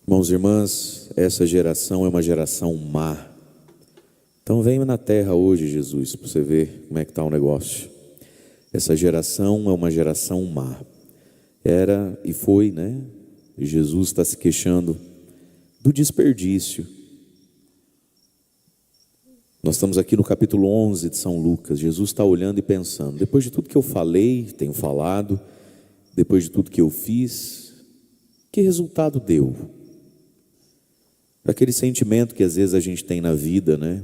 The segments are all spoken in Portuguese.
Irmãos e irmãs, essa geração é uma geração má. Então venha na terra hoje, Jesus, para você ver como é que está o negócio. Essa geração é uma geração má. Era e foi, né? E Jesus está se queixando do desperdício. Nós estamos aqui no capítulo 11 de São Lucas. Jesus está olhando e pensando: depois de tudo que eu falei, tenho falado, depois de tudo que eu fiz, que resultado deu? Aquele sentimento que às vezes a gente tem na vida, né?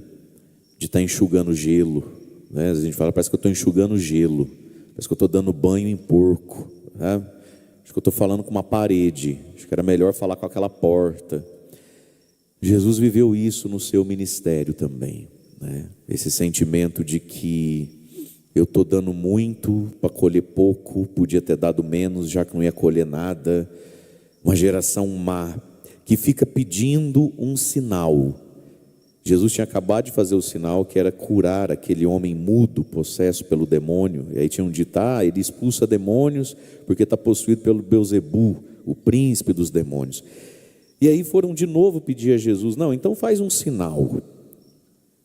De estar enxugando gelo, né? A gente fala, parece que eu estou enxugando gelo, parece que eu estou dando banho em porco, né? Acho que eu estou falando com uma parede, acho que era melhor falar com aquela porta. Jesus viveu isso no seu ministério também, né? Esse sentimento de que eu estou dando muito para colher pouco, podia ter dado menos, já que não ia colher nada. Uma geração má, que fica pedindo um sinal. Jesus tinha acabado de fazer o sinal que era curar aquele homem mudo, possesso pelo demônio. E aí tinham dito, ele expulsa demônios porque está possuído pelo Beelzebu, o príncipe dos demônios. E aí foram de novo pedir a Jesus, não, então faz um sinal.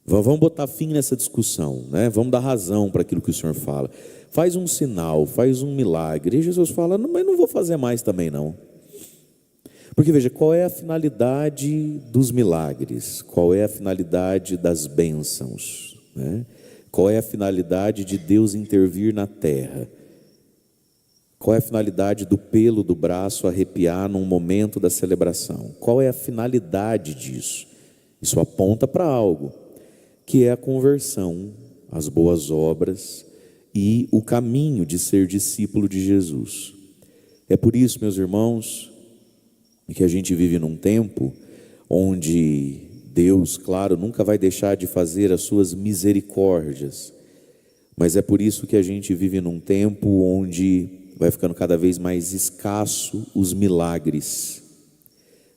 Vamos botar fim nessa discussão, né? Vamos dar razão para aquilo que o Senhor fala. Faz um sinal, faz um milagre. E Jesus fala, não, mas não vou fazer mais também não. Porque veja, qual é a finalidade dos milagres? Qual é a finalidade das bênçãos, né? Qual é a finalidade de Deus intervir na terra? Qual é a finalidade do pelo do braço arrepiar num momento da celebração? Qual é a finalidade disso? Isso aponta para algo, que é a conversão, as boas obras e o caminho de ser discípulo de Jesus. É por isso, meus irmãos, que a gente vive num tempo onde Deus, claro, nunca vai deixar de fazer as suas misericórdias, mas é por isso que a gente vive num tempo onde vai ficando cada vez mais escasso os milagres,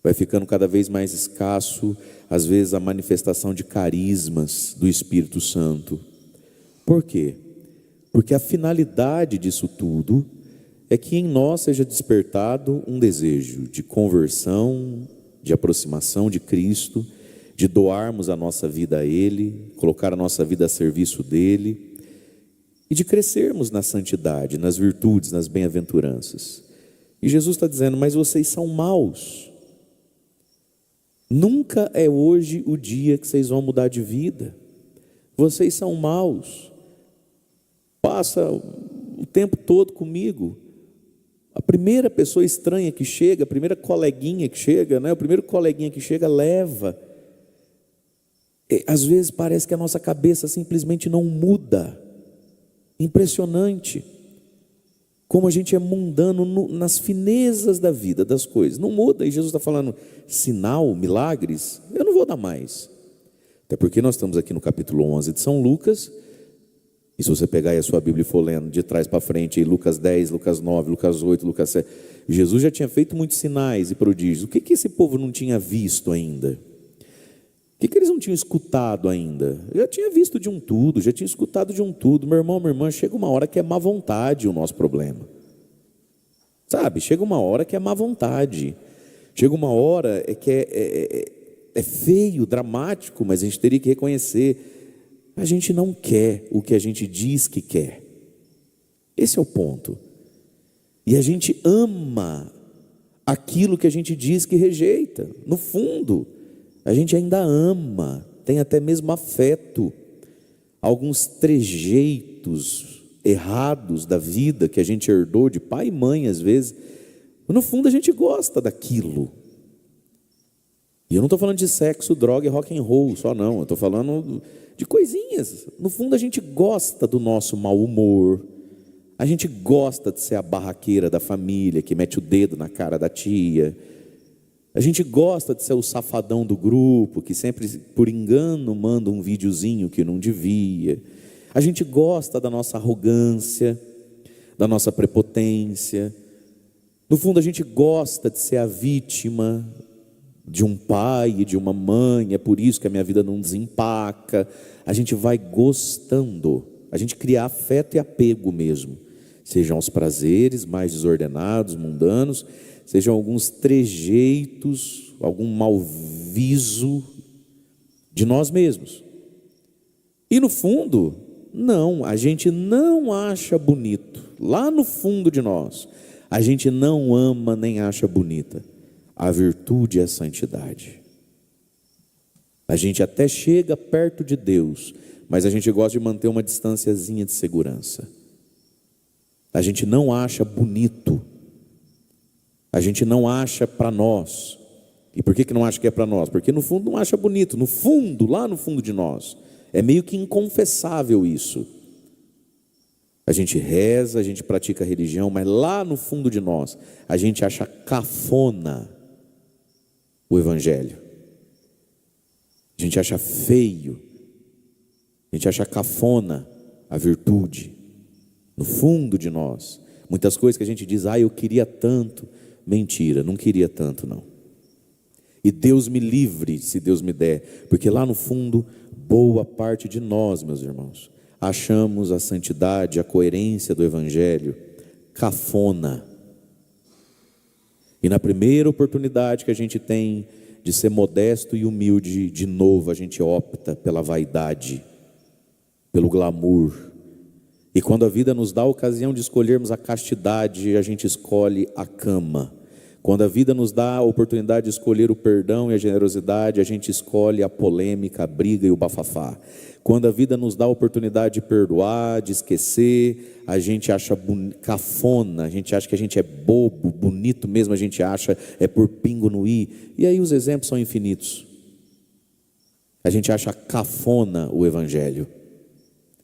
vai ficando cada vez mais escasso, às vezes, a manifestação de carismas do Espírito Santo. Por quê? Porque a finalidade disso tudo é que em nós seja despertado um desejo de conversão, de aproximação de Cristo, de doarmos a nossa vida a Ele, colocar a nossa vida a serviço dEle, e de crescermos na santidade, nas virtudes, nas bem-aventuranças. E Jesus está dizendo, mas vocês são maus. Nunca é hoje o dia que vocês vão mudar de vida. Vocês são maus. Passa o tempo todo comigo. A primeira pessoa estranha que chega, a primeira coleguinha que chega, né? O primeiro coleguinha que chega leva. Às vezes parece que a nossa cabeça simplesmente não muda. Impressionante como a gente é mundano nas finezas da vida, das coisas. Não muda, e Jesus está falando, sinal, milagres, eu não vou dar mais. Até porque nós estamos aqui no capítulo 11 de São Lucas, e se você pegar aí a sua Bíblia e for lendo de trás para frente, aí Lucas 10, Lucas 9, Lucas 8, Lucas 7, Jesus já tinha feito muitos sinais e prodígios. O que esse povo não tinha visto ainda? O que eles não tinham escutado ainda? Já tinha visto de um tudo, já tinha escutado de um tudo. Meu irmão, minha irmã, chega uma hora que é má vontade o nosso problema. Sabe, chega uma hora que é má vontade. Chega uma hora que é feio, dramático, mas a gente teria que reconhecer. A gente não quer o que a gente diz que quer. Esse é o ponto. E a gente ama aquilo que a gente diz que rejeita. No fundo, a gente ainda ama, tem até mesmo afeto. Alguns trejeitos errados da vida que a gente herdou de pai e mãe às vezes, no fundo a gente gosta daquilo. E eu não estou falando de sexo, droga e rock and roll só não, eu estou falando de coisinhas. No fundo a gente gosta do nosso mau humor, a gente gosta de ser a barraqueira da família que mete o dedo na cara da tia. A gente gosta de ser o safadão do grupo, que sempre, por engano, manda um videozinho que não devia. A gente gosta da nossa arrogância, da nossa prepotência. No fundo, a gente gosta de ser a vítima de um pai e de uma mãe. É por isso que a minha vida não desempaca. A gente vai gostando. A gente cria afeto e apego mesmo. Sejam os prazeres mais desordenados, mundanos, sejam alguns trejeitos, algum mau viso de nós mesmos. E no fundo, não, a gente não acha bonito. Lá no fundo de nós, a gente não ama nem acha bonita a virtude e a santidade. A gente até chega perto de Deus, mas a gente gosta de manter uma distanciazinha de segurança. A gente não acha bonito. A gente não acha para nós. E por que não acha que é para nós? Porque no fundo não acha bonito. No fundo, lá no fundo de nós, é meio que inconfessável isso. A gente reza, a gente pratica a religião, mas lá no fundo de nós, a gente acha cafona o evangelho. A gente acha feio. A gente acha cafona a virtude. No fundo de nós, muitas coisas que a gente diz, eu queria tanto. Mentira, não queria tanto não. E Deus me livre, se Deus me der, porque lá no fundo, boa parte de nós, meus irmãos, achamos a santidade, a coerência do evangelho cafona. E na primeira oportunidade que a gente tem de ser modesto e humilde, de novo a gente opta pela vaidade, pelo glamour. E quando a vida nos dá a ocasião de escolhermos a castidade, a gente escolhe a cama. Quando a vida nos dá a oportunidade de escolher o perdão e a generosidade, a gente escolhe a polêmica, a briga e o bafafá. Quando a vida nos dá a oportunidade de perdoar, de esquecer, a gente acha cafona, a gente acha que a gente é bobo, bonito mesmo, a gente acha é por pingo no i. E aí os exemplos são infinitos. A gente acha cafona o evangelho.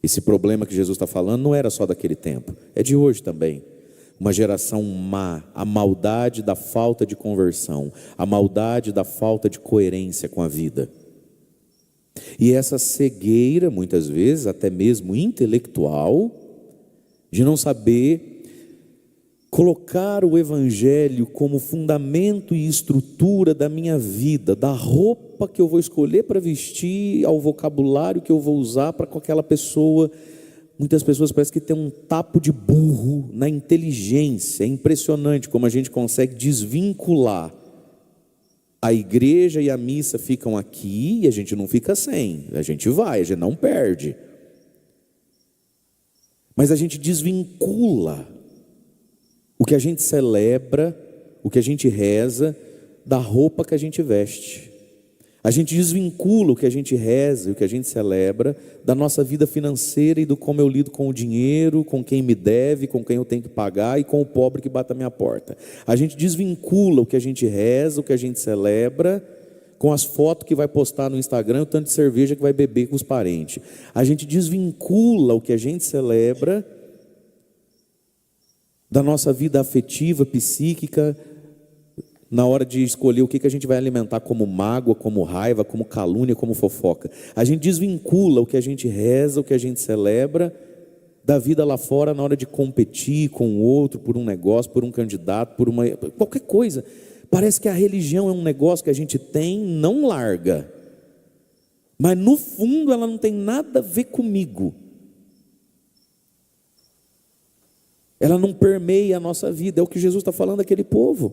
Esse problema que Jesus está falando não era só daquele tempo, é de hoje também. Uma geração má, a maldade da falta de conversão, a maldade da falta de coerência com a vida. E essa cegueira, muitas vezes, até mesmo intelectual, de não saber colocar o evangelho como fundamento e estrutura da minha vida, da roupa que eu vou escolher para vestir, ao vocabulário que eu vou usar para com aquela pessoa. Muitas pessoas parecem que tem um tapo de burro na inteligência. É impressionante como a gente consegue desvincular. A igreja e a missa ficam aqui e a gente não fica sem. A gente vai, a gente não perde. Mas a gente desvincula o que a gente celebra, o que a gente reza, da roupa que a gente veste. A gente desvincula o que a gente reza e o que a gente celebra da nossa vida financeira e do como eu lido com o dinheiro, com quem me deve, com quem eu tenho que pagar e com o pobre que bate a minha porta. A gente desvincula o que a gente reza, o que a gente celebra, com as fotos que vai postar no Instagram, o tanto de cerveja que vai beber com os parentes. A gente desvincula o que a gente celebra da nossa vida afetiva, psíquica, na hora de escolher o que a gente vai alimentar como mágoa, como raiva, como calúnia, como fofoca. A gente desvincula o que a gente reza, o que a gente celebra, da vida lá fora na hora de competir com o outro, por um negócio, por um candidato, por qualquer coisa. Parece que a religião é um negócio que a gente tem, não larga. Mas no fundo ela não tem nada a ver comigo. Ela não permeia a nossa vida, é o que Jesus está falando daquele povo.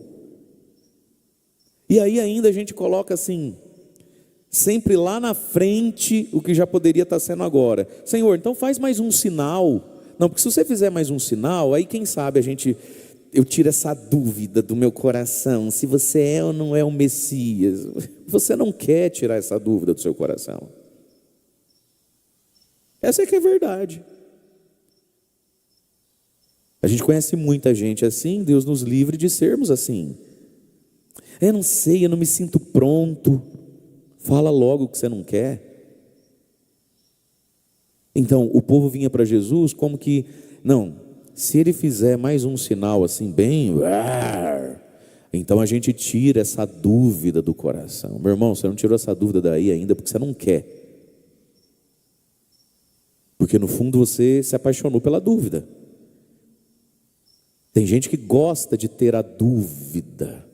E aí ainda a gente coloca assim, sempre lá na frente, o que já poderia estar sendo agora. Senhor, então faz mais um sinal. Não, porque se você fizer mais um sinal, aí quem sabe eu tiro essa dúvida do meu coração, se você é ou não é o Messias. Você não quer tirar essa dúvida do seu coração. Essa é que é a verdade. A gente conhece muita gente assim, Deus nos livre de sermos assim. Eu não sei, eu não me sinto pronto. Fala logo o que você não quer. Então, o povo vinha para Jesus como que, não, se ele fizer mais um sinal assim bem, então a gente tira essa dúvida do coração. Meu irmão, você não tirou essa dúvida daí ainda porque você não quer. Porque no fundo você se apaixonou pela dúvida. Tem gente que gosta de ter a dúvida.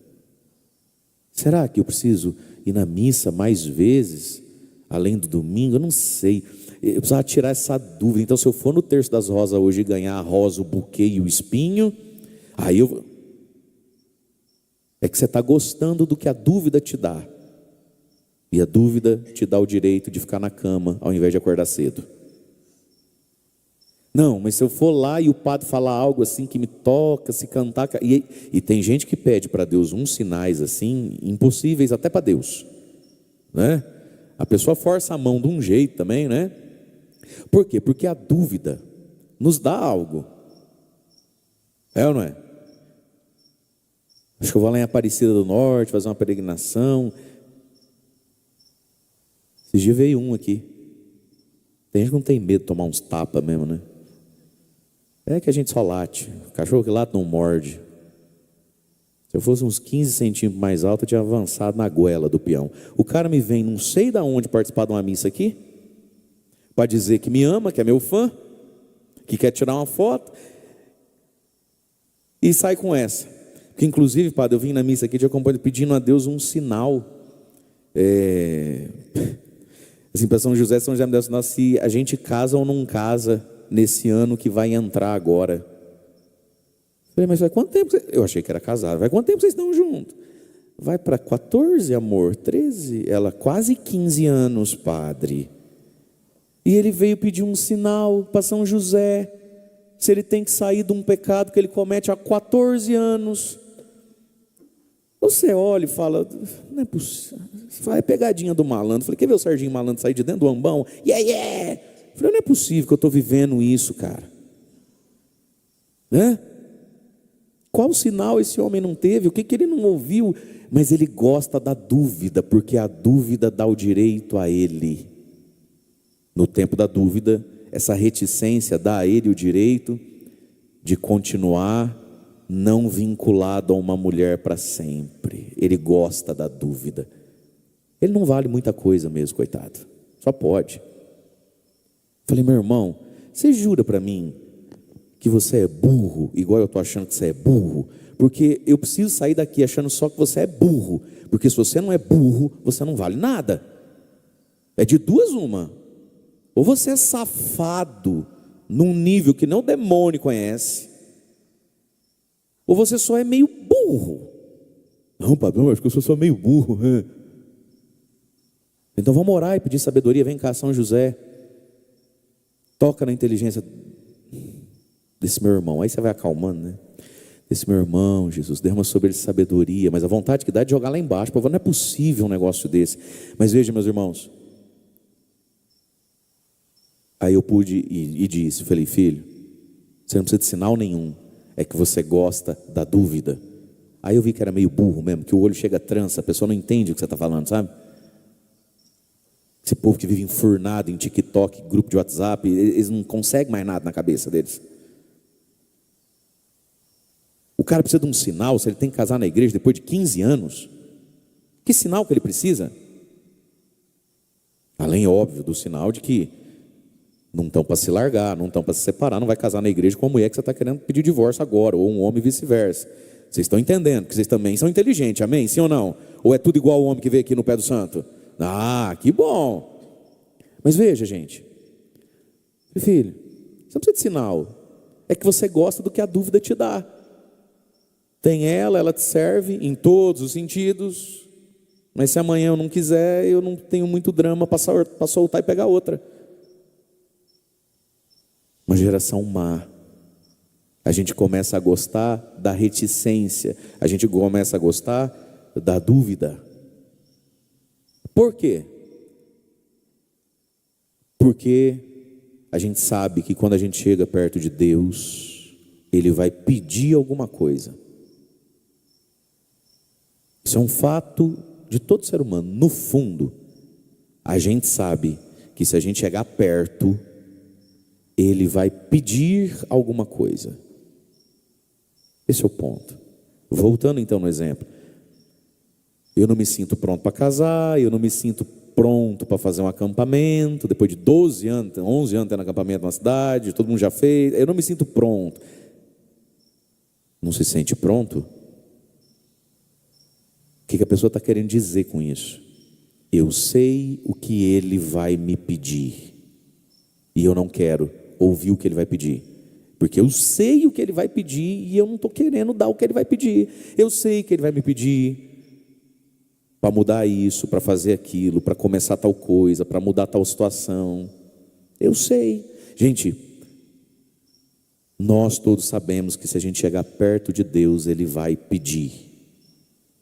Será que eu preciso ir na missa mais vezes, além do domingo? Eu não sei. Eu precisava tirar essa dúvida. Então, se eu for no Terço das Rosas hoje e ganhar a rosa, o buquê e o espinho, aí eu... É que você está gostando do que a dúvida te dá. E a dúvida te dá o direito de ficar na cama ao invés de acordar cedo. Não, mas se eu for lá e o padre falar algo assim que me toca, se cantar... E tem gente que pede para Deus uns sinais assim, impossíveis até para Deus, né? A pessoa força a mão de um jeito também, né? Por quê? Porque a dúvida nos dá algo. É ou não é? Acho que eu vou lá em Aparecida do Norte, fazer uma peregrinação. Esses dias veio um aqui. Tem gente que não tem medo de tomar uns tapas mesmo, né? É que a gente só late. O cachorro que late não morde. Se eu fosse uns 15 centímetros mais alto, eu tinha avançado na goela do peão. O cara me vem, não sei de onde, participar de uma missa aqui, para dizer que me ama, que é meu fã, que quer tirar uma foto, e sai com essa. Porque inclusive, padre, eu vim na missa aqui de acompanhar, pedindo a Deus um sinal. Assim, para São José me deu sinal se a gente casa ou não casa nesse ano que vai entrar agora. Falei, mas vai quanto tempo? Eu achei que era casado. Vai quanto tempo vocês estão juntos? Vai para 14, amor, 13. Ela, quase 15 anos, padre. E ele veio pedir um sinal para São José, se ele tem que sair de um pecado que ele comete há 14 anos. Você olha e fala, não é possível. É pegadinha do malandro. Falei, quer ver o Serginho Malandro sair de dentro do ambão? Yeah! Falei, não é possível que eu estou vivendo isso, cara. Né? Qual sinal esse homem não teve? O que ele não ouviu? Mas ele gosta da dúvida, porque a dúvida dá o direito a ele. No tempo da dúvida, essa reticência dá a ele o direito de continuar não vinculado a uma mulher para sempre. Ele gosta da dúvida. Ele não vale muita coisa mesmo, coitado. Só pode. Falei, meu irmão, você jura para mim que você é burro, igual eu estou achando que você é burro? Porque eu preciso sair daqui achando só que você é burro. Porque se você não é burro, você não vale nada. É de duas uma. Ou você é safado num nível que nem o demônio conhece, ou você só é meio burro. Não, padrão, acho que eu sou só meio burro. Então vamos orar e pedir sabedoria. Vem cá, São José, toca na inteligência desse meu irmão. Aí você vai acalmando, né? Desse meu irmão, Jesus, derrama sobre ele sabedoria. Mas a vontade que dá é de jogar lá embaixo. Não é possível um negócio desse. Mas veja, meus irmãos, aí eu pude e disse, falei, filho, você não precisa de sinal nenhum, é que você gosta da dúvida. Aí eu vi que era meio burro mesmo, que o olho chega trança, a pessoa não entende o que você está falando, sabe? Esse povo que vive enfurnado em TikTok, grupo de WhatsApp, eles não conseguem mais nada na cabeça deles. O cara precisa de um sinal, se ele tem que casar na igreja depois de 15 anos, que sinal que ele precisa? Além, óbvio, do sinal de que não estão para se largar, não estão para se separar, não vai casar na igreja com uma mulher que você está querendo pedir divórcio agora, ou um homem vice-versa. Vocês estão entendendo, que vocês também são inteligentes, amém? Sim ou não? Ou é tudo igual o homem que veio aqui no pé do santo? Ah, que bom! Mas veja, gente, filho, você não precisa de sinal, é que você gosta do que a dúvida te dá. Tem ela te serve em todos os sentidos, mas se amanhã eu não quiser, eu não tenho muito drama para soltar e pegar outra. Uma geração má. A gente começa a gostar da reticência, a gente começa a gostar da dúvida. Por quê? Porque a gente sabe que quando a gente chega perto de Deus, Ele vai pedir alguma coisa. Isso é um fato de todo ser humano. No fundo, a gente sabe que se a gente chegar perto, Ele vai pedir alguma coisa. Esse é o ponto. Voltando então no exemplo. Eu não me sinto pronto para casar, eu não me sinto pronto para fazer um acampamento, depois de 12 anos, 11 anos tendo acampamento na cidade, todo mundo já fez, eu não me sinto pronto. Não se sente pronto? O que a pessoa está querendo dizer com isso? Eu sei o que Ele vai me pedir, e eu não quero ouvir o que Ele vai pedir. Porque eu sei o que ele vai pedir e eu não estou querendo dar o que ele vai pedir. Eu sei que ele vai me pedir para mudar isso, para fazer aquilo, para começar tal coisa, para mudar tal situação. Eu sei. Gente, nós todos sabemos que se a gente chegar perto de Deus, Ele vai pedir.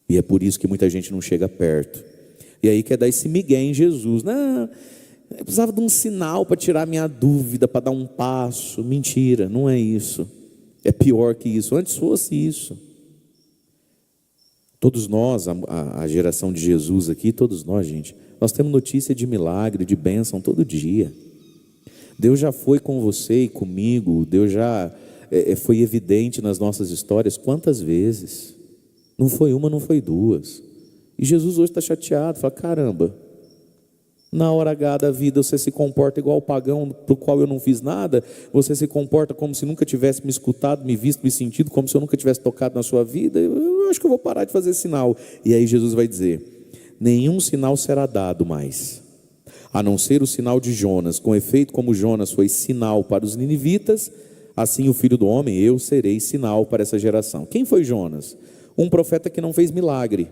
E é por isso que muita gente não chega perto. E aí quer dar esse migué em Jesus. Não, eu precisava de um sinal para tirar minha dúvida, para dar um passo. Mentira, não é isso. É pior que isso. Antes fosse isso. Todos nós, a geração de Jesus aqui, todos nós, gente, nós temos notícia de milagre, de bênção todo dia. Deus já foi com você e comigo. Deus já foi evidente nas nossas histórias quantas vezes. Não foi uma, não foi duas. E Jesus hoje está chateado, fala, caramba, na hora H da vida você se comporta igual o pagão para o qual eu não fiz nada. Você se comporta como se nunca tivesse me escutado, me visto, me sentido, como se eu nunca tivesse tocado na sua vida. Eu acho que eu vou parar de fazer sinal. E aí Jesus vai dizer, nenhum sinal será dado mais, a não ser o sinal de Jonas. Com efeito, como Jonas foi sinal para os ninivitas, assim o Filho do Homem, eu serei sinal para essa geração. Quem foi Jonas? Um profeta que não fez milagre.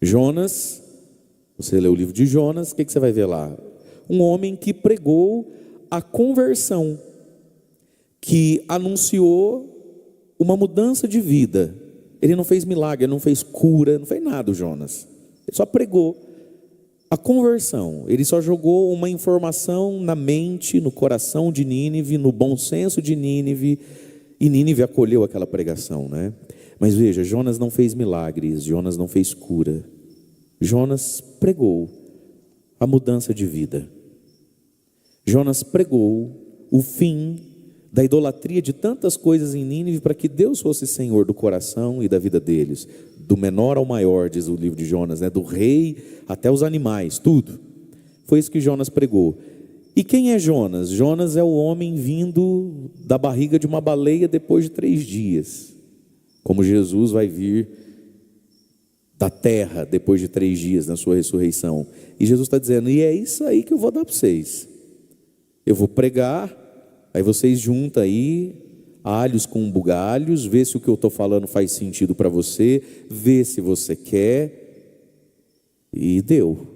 Jonas, você lê o livro de Jonas, o que você vai ver lá? Um homem que pregou a conversão, que anunciou uma mudança de vida. Ele não fez milagre, ele não fez cura, não fez nada o Jonas. Ele só pregou a conversão. Ele só jogou uma informação na mente, no coração de Nínive, no bom senso de Nínive, e Nínive acolheu aquela pregação, né? Mas veja, Jonas não fez milagres, Jonas não fez cura. Jonas pregou a mudança de vida. Jonas pregou o fim da idolatria de tantas coisas em Nínive, para que Deus fosse Senhor do coração e da vida deles, do menor ao maior, diz o livro de Jonas, né? Do rei até os animais, tudo. Foi isso que Jonas pregou. E quem é Jonas? Jonas é o homem vindo da barriga de uma baleia depois de 3 dias. Como Jesus vai vir da terra depois de 3 dias na sua ressurreição. E Jesus está dizendo, e é isso aí que eu vou dar para vocês. Eu vou pregar, aí vocês juntam aí alhos com bugalhos, vê se o que eu estou falando faz sentido para você, vê se você quer, e deu.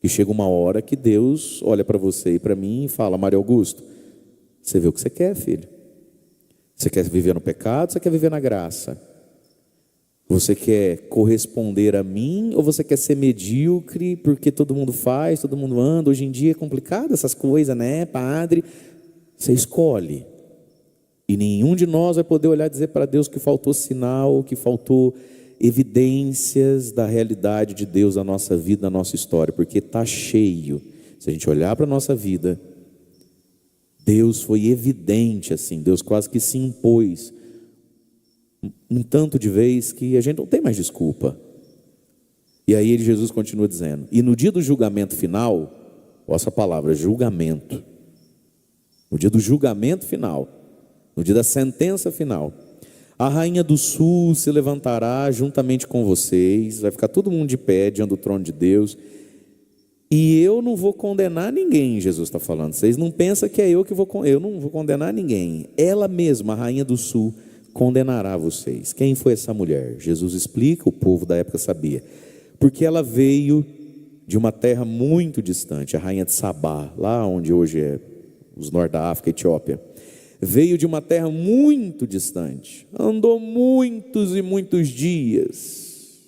E chega uma hora que Deus olha para você e para mim e fala, Mário Augusto, você vê o que você quer, filho? Você quer viver no pecado, você quer viver na graça? Você quer corresponder a mim ou você quer ser medíocre porque todo mundo faz, todo mundo anda? Hoje em dia é complicado essas coisas, né, padre? Você escolhe. E nenhum de nós vai poder olhar e dizer para Deus que faltou sinal, que faltou evidências da realidade de Deus na nossa vida, na nossa história, porque está cheio. Se a gente olhar para a nossa vida, Deus foi evidente assim, Deus quase que se impôs um tanto de vez que a gente não tem mais desculpa. E aí Jesus continua dizendo, e no dia do julgamento final, olha essa palavra, julgamento, no dia do julgamento final, no dia da sentença final, a rainha do sul se levantará juntamente com vocês, vai ficar todo mundo de pé diante do trono de Deus, e eu não vou condenar ninguém, Jesus está falando. Vocês não pensam que é eu não vou condenar ninguém. Ela mesma, a rainha do sul, condenará vocês. Quem foi essa mulher? Jesus explica, o povo da época sabia. Porque ela veio de uma terra muito distante, a rainha de Sabá, lá onde hoje é os norte da África, Etiópia. Veio de uma terra muito distante, andou muitos e muitos dias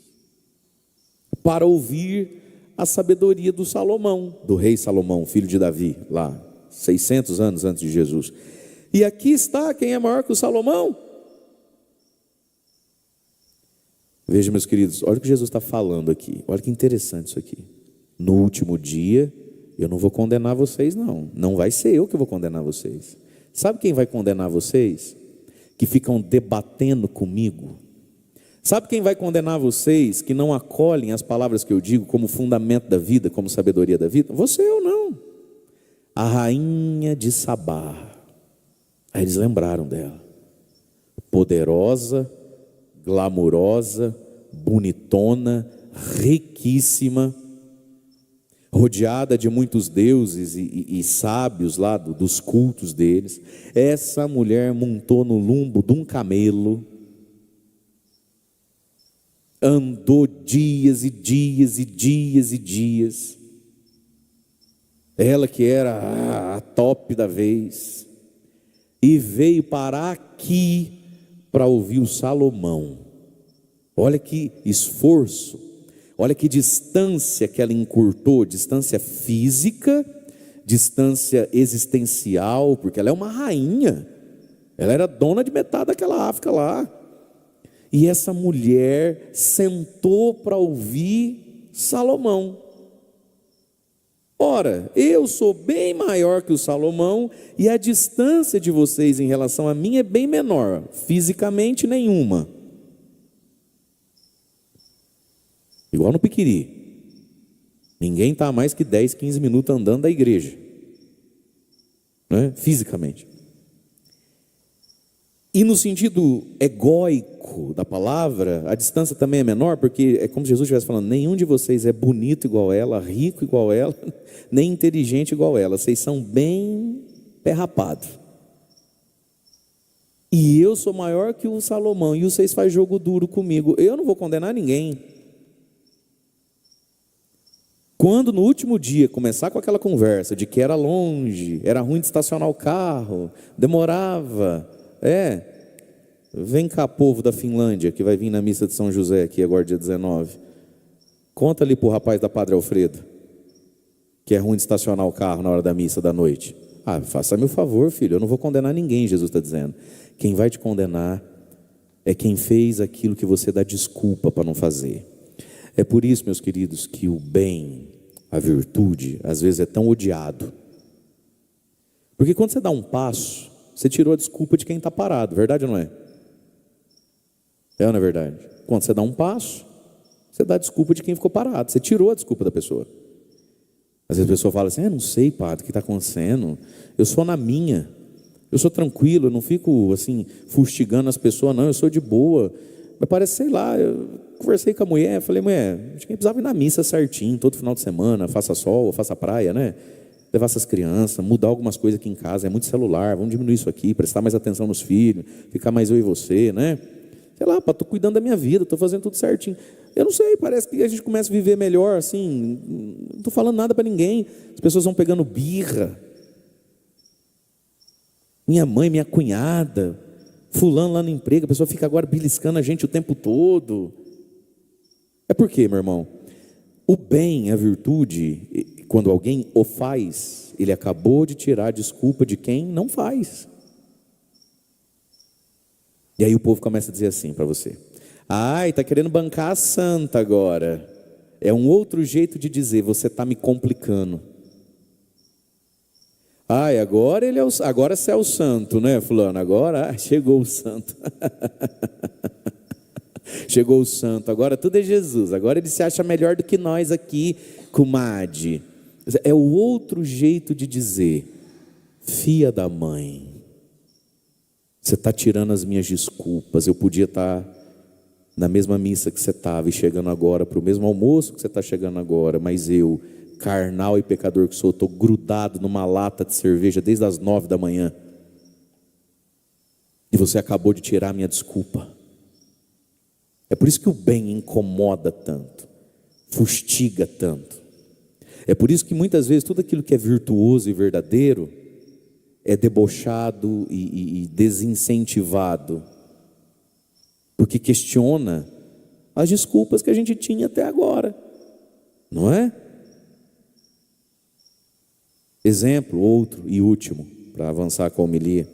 para ouvir a sabedoria do Salomão, do rei Salomão, filho de Davi, lá 600 anos antes de Jesus. E aqui está, quem é maior que o Salomão? Veja, meus queridos, olha o que Jesus está falando aqui, olha que interessante isso aqui. No último dia, eu não vou condenar vocês não, não vai ser eu que vou condenar vocês. Sabe quem vai condenar vocês? Que ficam debatendo comigo. Sabe quem vai condenar vocês que não acolhem as palavras que eu digo como fundamento da vida, como sabedoria da vida? Você ou não? A rainha de Sabá. Aí eles lembraram dela. Poderosa, glamurosa, bonitona, riquíssima. rodeada de muitos deuses e sábios lá dos cultos deles. Essa mulher montou no lombo de um camelo, andou dias e dias e dias e dias. Ela que era a top da vez, e veio parar aqui para ouvir o Salomão. Olha que esforço, olha que distância que ela encurtou, distância física, distância existencial, porque ela é uma rainha, ela era dona de metade daquela África lá. E essa mulher sentou para ouvir Salomão. Ora, eu sou bem maior que o Salomão, e a distância de vocês em relação a mim é bem menor, fisicamente nenhuma. Igual no Piquiri, ninguém está a mais que 10, 15 minutos andando da igreja, né? Fisicamente. E no sentido egóico da palavra, a distância também é menor, porque é como se Jesus estivesse falando: nenhum de vocês é bonito igual ela, rico igual ela, nem inteligente igual ela, vocês são bem pé rapado. E eu sou maior que o Salomão, e vocês fazem jogo duro comigo. Eu não vou condenar ninguém. Quando no último dia começar com aquela conversa de que era longe, era ruim de estacionar o carro, demorava, vem cá, povo da Finlândia, que vai vir na missa de São José aqui agora dia 19, conta ali para o rapaz da Padre Alfredo que é ruim de estacionar o carro na hora da missa da noite. Faça-me o favor, filho, eu não vou condenar ninguém, Jesus está dizendo. Quem vai te condenar é quem fez aquilo que você dá desculpa para não fazer. É por isso, meus queridos, que o bem, a virtude, às vezes é tão odiado. Porque quando você dá um passo, você tirou a desculpa de quem está parado, verdade ou não é? É ou não é verdade? Quando você dá um passo, você dá a desculpa de quem ficou parado, você tirou a desculpa da pessoa. Às vezes a pessoa fala assim: não sei, padre, o que está acontecendo? Eu sou na minha, eu sou tranquilo, eu não fico assim, fustigando as pessoas, não, eu sou de boa. Mas parece, sei lá, eu conversei com a mulher, falei: mulher, acho que a gente precisava ir na missa certinho, todo final de semana, faça sol, faça praia, né? Levar essas crianças, mudar algumas coisas aqui em casa, é muito celular, vamos diminuir isso aqui, prestar mais atenção nos filhos, ficar mais eu e você, né? Sei lá, estou cuidando da minha vida, estou fazendo tudo certinho. Eu não sei, parece que a gente começa a viver melhor, assim, não estou falando nada para ninguém, as pessoas vão pegando birra. Minha mãe, minha cunhada, fulano lá no emprego, a pessoa fica agora beliscando a gente o tempo todo. É por quê, meu irmão? O bem, a virtude, quando alguém o faz, ele acabou de tirar a desculpa de quem não faz. E aí o povo começa a dizer assim para você: está querendo bancar a santa agora. É um outro jeito de dizer: você está me complicando. Agora você é o santo, né, fulano? Agora chegou o santo. Chegou o santo, agora tudo é Jesus. Agora ele se acha melhor do que nós aqui, comadre. É o outro jeito de dizer: filha da mãe, você está tirando as minhas desculpas. Eu podia estar na mesma missa que você estava e chegando agora, para o mesmo almoço que você está chegando agora, mas eu, carnal e pecador que sou, estou grudado numa lata de cerveja desde as 9 da manhã, e você acabou de tirar a minha desculpa. É por isso que o bem incomoda tanto, fustiga tanto. É por isso que muitas vezes tudo aquilo que é virtuoso e verdadeiro é debochado e desincentivado, porque questiona as desculpas que a gente tinha até agora, não é? Exemplo, outro e último, para avançar com a homilia.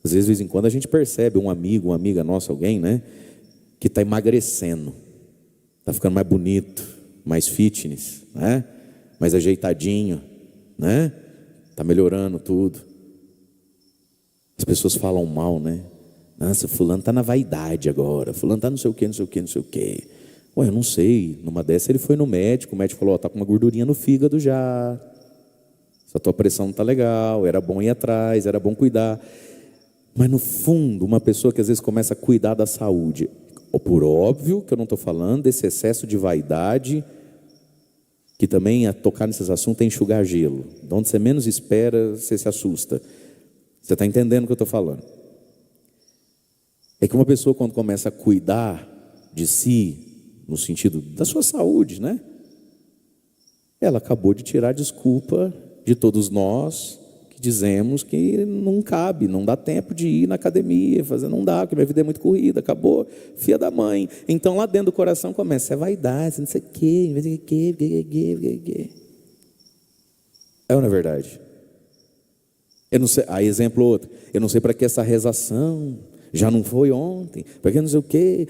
Às vezes, de vez em quando, a gente percebe um amigo, uma amiga nossa, alguém, né, que está emagrecendo, está ficando mais bonito, mais fitness, né, mais ajeitadinho, né, está melhorando tudo. As pessoas falam mal, né? Nossa, fulano está na vaidade agora, fulano está não sei o que, não sei o que, não sei o que. Ué, eu não sei, numa dessa ele foi no médico, o médico falou: está com uma gordurinha no fígado já, essa tua pressão não está legal, era bom ir atrás, era bom cuidar. Mas no fundo, uma pessoa que às vezes começa a cuidar da saúde, por óbvio que eu não estou falando desse excesso de vaidade que também a tocar nesses assuntos é enxugar gelo. De onde você menos espera, você se assusta. Você está entendendo o que eu estou falando? É que uma pessoa, quando começa a cuidar de si, no sentido da sua saúde, né? Ela acabou de tirar a desculpa de todos nós que dizemos que não cabe, não dá tempo de ir na academia, fazer não dá, porque minha vida é muito corrida, acabou, filha da mãe. Então lá dentro do coração começa, é vaidade, não sei o quê, não sei o quê. É ou não é verdade? Eu não sei, aí exemplo outro, eu não sei para que essa rezação, já não foi ontem, para que não sei o quê.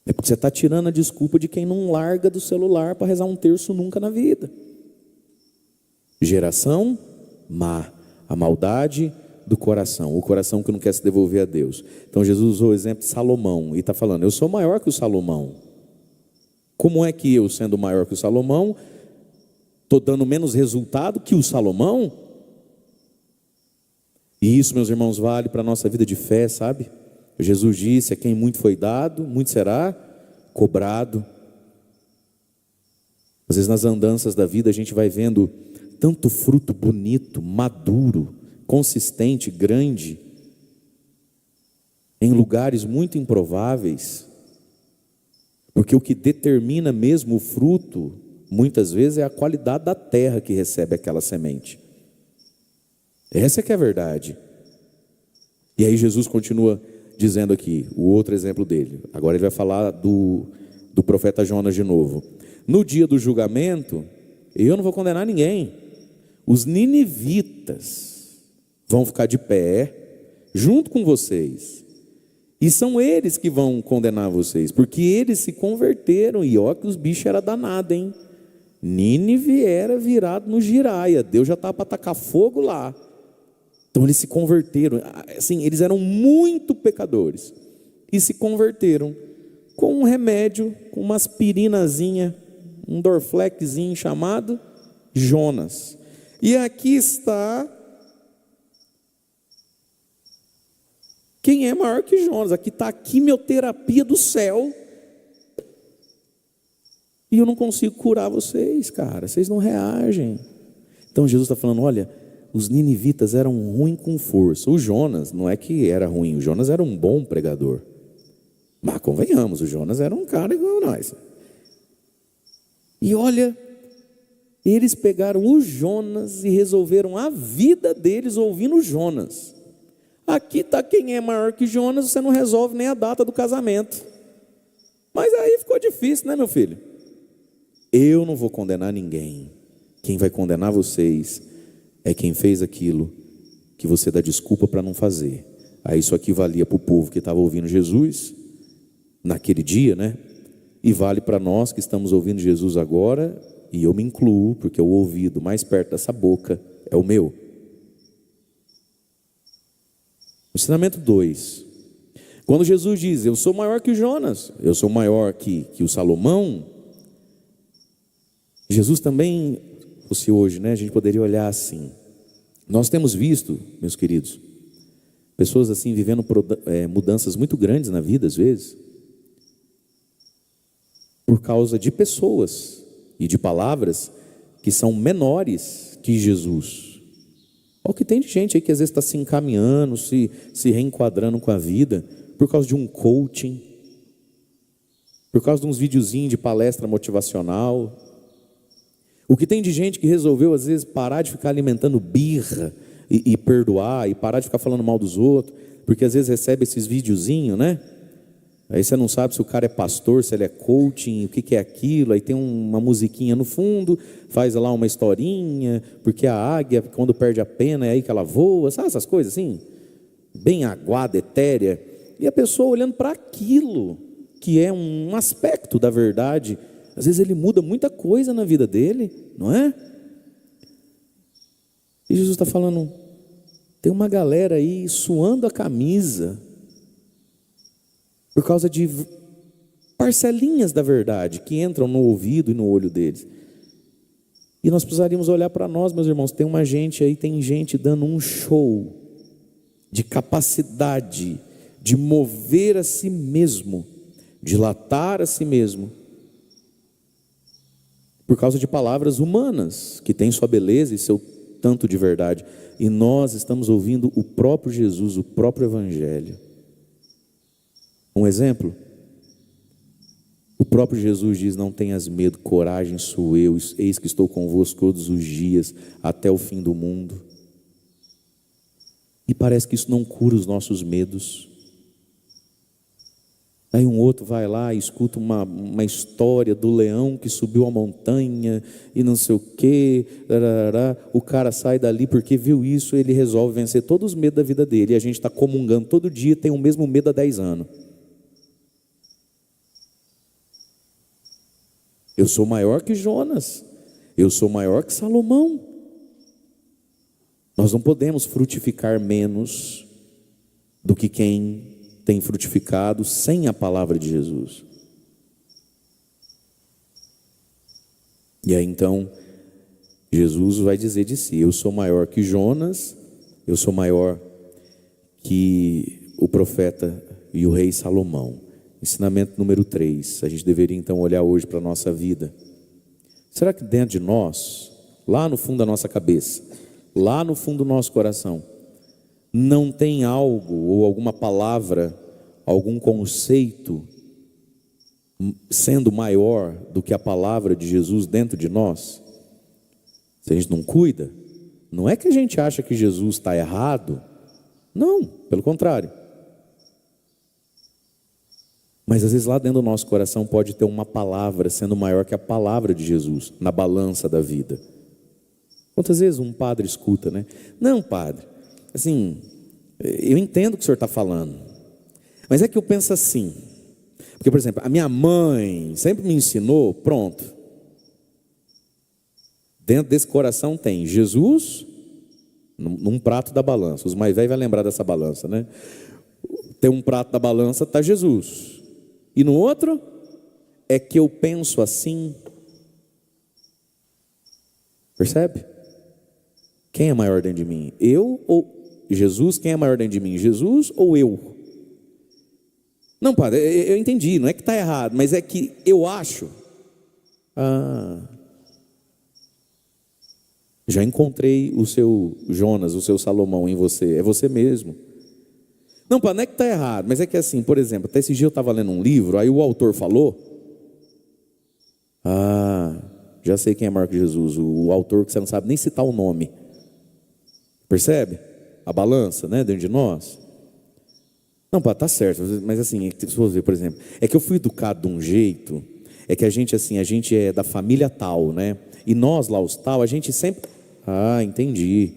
É porque você está tirando a desculpa de quem não larga do celular para rezar um terço nunca na vida. Geração má, a maldade do coração, o coração que não quer se devolver a Deus. Então Jesus usou o exemplo de Salomão e está falando, eu sou maior que o Salomão. Como é que eu, sendo maior que o Salomão, estou dando menos resultado que o Salomão? E isso, meus irmãos, vale para a nossa vida de fé, sabe? Jesus disse, a quem muito foi dado, muito será cobrado. Às vezes nas andanças da vida a gente vai vendo tanto fruto bonito, maduro, consistente, grande, em lugares muito improváveis, porque o que determina mesmo o fruto, muitas vezes é a qualidade da terra que recebe aquela semente. Essa é que é a verdade. E aí Jesus continua dizendo aqui, o outro exemplo dele. Agora ele vai falar do profeta Jonas de novo. No dia do julgamento, eu não vou condenar ninguém. Os ninivitas vão ficar de pé junto com vocês. E são eles que vão condenar vocês, porque eles se converteram. E ó que os bichos eram danados, hein? Nínive era virado no giraia. Deus já estava para tacar fogo lá. Então eles se converteram, assim, eles eram muito pecadores e se converteram com um remédio, com uma aspirinazinha, um Dorflexzinho chamado Jonas. E aqui está quem é maior que Jonas. Aqui está a quimioterapia do céu. E eu não consigo curar vocês, cara, vocês não reagem. Então Jesus está falando, olha, os ninivitas eram ruins com força. O Jonas não é que era ruim, o Jonas era um bom pregador. Mas convenhamos, o Jonas era um cara igual a nós. E olha, eles pegaram o Jonas e resolveram a vida deles ouvindo Jonas. Aqui está quem é maior que Jonas, você não resolve nem a data do casamento. Mas aí ficou difícil, né, meu filho? Eu não vou condenar ninguém. Quem vai condenar vocês é quem fez aquilo que você dá desculpa para não fazer. Aí isso aqui valia para o povo que estava ouvindo Jesus naquele dia, né? E vale para nós que estamos ouvindo Jesus agora, e eu me incluo, porque o ouvido mais perto dessa boca é o meu. Ensinamento 2. Quando Jesus diz, eu sou maior que Jonas, eu sou maior que o Salomão, Jesus também, se hoje, né, a gente poderia olhar assim. Nós temos visto, meus queridos, pessoas assim vivendo mudanças muito grandes na vida, às vezes, por causa de pessoas e de palavras que são menores que Jesus. Olha o que tem de gente aí que às vezes está se encaminhando, se reenquadrando com a vida, por causa de um coaching, por causa de uns videozinhos de palestra motivacional. O que tem de gente que resolveu às vezes parar de ficar alimentando birra e perdoar, e parar de ficar falando mal dos outros, porque às vezes recebe esses videozinhos, né? Aí você não sabe se o cara é pastor, se ele é coaching, o que é aquilo. Aí tem uma musiquinha no fundo, faz lá uma historinha, porque a águia, quando perde a pena, é aí que ela voa. Sabe essas coisas assim? Bem aguada, etérea. E a pessoa olhando para aquilo, que é um aspecto da verdade. Às vezes ele muda muita coisa na vida dele, não é? E Jesus está falando, tem uma galera aí suando a camisa, por causa de parcelinhas da verdade que entram no ouvido e no olho deles. E nós precisaríamos olhar para nós, meus irmãos. Tem uma gente aí, tem gente dando um show de capacidade de mover a si mesmo, dilatar a si mesmo, por causa de palavras humanas, que têm sua beleza e seu tanto de verdade. E nós estamos ouvindo o próprio Jesus, o próprio Evangelho. Um exemplo? O próprio Jesus diz: não tenhas medo, coragem sou eu, eis que estou convosco todos os dias, até o fim do mundo. E parece que isso não cura os nossos medos. Aí um outro vai lá e escuta uma história do leão que subiu a montanha e não sei o quê. O cara sai dali porque viu isso, ele resolve vencer todos os medos da vida dele. E a gente está comungando todo dia, tem o mesmo medo há 10 anos. Eu sou maior que Jonas, eu sou maior que Salomão. Nós não podemos frutificar menos do que quem tem frutificado sem a palavra de Jesus. E aí então Jesus vai dizer de si: eu sou maior que Jonas, eu sou maior que o profeta e o rei Salomão. Ensinamento número 3, a gente deveria então olhar hoje para a nossa vida. Será que dentro de nós, lá no fundo da nossa cabeça, lá no fundo do nosso coração, não tem algo ou alguma palavra, algum conceito sendo maior do que a palavra de Jesus dentro de nós? Se a gente não cuida, não é que a gente acha que Jesus está errado, não, pelo contrário. Mas às vezes lá dentro do nosso coração pode ter uma palavra sendo maior que a palavra de Jesus na balança da vida. Quantas vezes um padre escuta, né? Não, padre, assim, eu entendo o que o senhor está falando, mas é que eu penso assim, porque, por exemplo, a minha mãe sempre me ensinou, pronto, dentro desse coração tem Jesus num prato da balança. Os mais velhos vão lembrar dessa balança, né? Tem um prato da balança, está Jesus, e no outro é que eu penso assim. Percebe? Quem é maior dentro de mim? Eu ou Jesus? Quem é maior dentro de mim? Jesus ou eu? Não, padre, eu entendi, não é que está errado, mas é que eu acho. Já encontrei o seu Jonas, o seu Salomão em você, é você mesmo. Não, padre, não é que está errado, mas é que assim, por exemplo, até esse dia eu estava lendo um livro, aí o autor falou, já sei quem é maior que Jesus, o autor que você não sabe nem citar o nome. Percebe? A balança, né, dentro de nós. Não, pá, tá certo, mas assim, se você ver, por exemplo, é que eu fui educado de um jeito, é que a gente assim, a gente é da família tal, né, e nós lá os tal, a gente sempre, entendi.